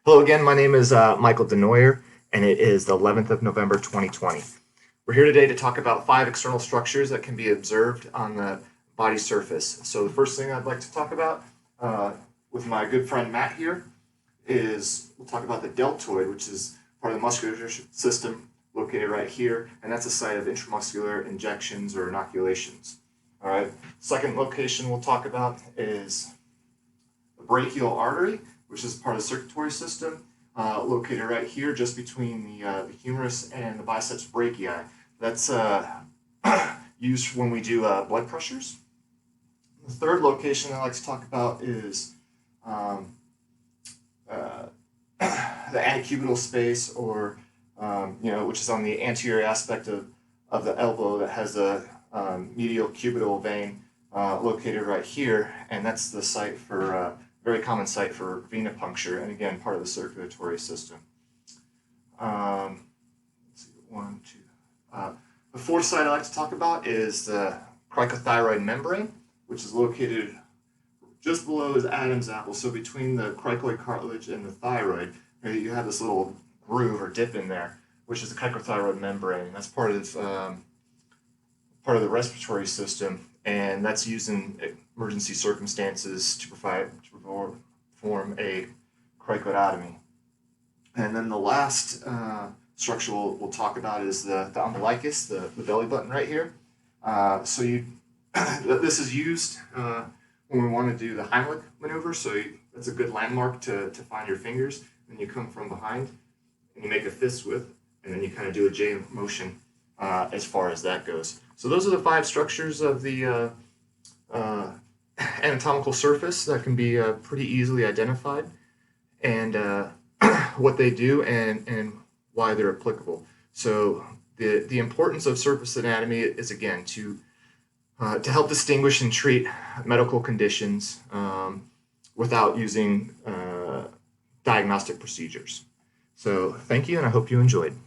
Hello again, my name is Michael Denoyer, and it is the 11th of November 2020. We're here today to talk about 5 external structures that can be observed on the body surface. So the first thing I'd like to talk about with my good friend Matt here is we'll talk about the deltoid, which is part of the muscular system located right here, and that's a site of intramuscular injections or inoculations. All right. Second location we'll talk about is the brachial artery, which is part of the circulatory system, located right here, just between the humerus and the biceps brachii. That's used when we do blood pressures. The third location I like to talk about is the antecubital space, or which is on the anterior aspect of the elbow that has a medial cubital vein located right here, and that's the site for very common site for venipuncture, and again, part of the circulatory system. Let's see, the fourth site I like to talk about is the cricothyroid membrane, which is located just below his Adam's apple. So between the cricoid cartilage and the thyroid, you have this little groove or dip in there, which is the cricothyroid membrane. That's part of the respiratory system, and that's used in emergency circumstances to perform a cricotomy. And then the last structure we'll talk about is the umbilicus, the belly button right here. This is used when we want to do the Heimlich maneuver, so that's a good landmark to find your fingers. Then you come from behind and you make a fist width, and then you kind of do a J motion as far as that goes. So those are the 5 structures of the anatomical surface that can be pretty easily identified, and what they do and why they're applicable. So the importance of surface anatomy is, again, to help distinguish and treat medical conditions without using diagnostic procedures. So thank you, and I hope you enjoyed.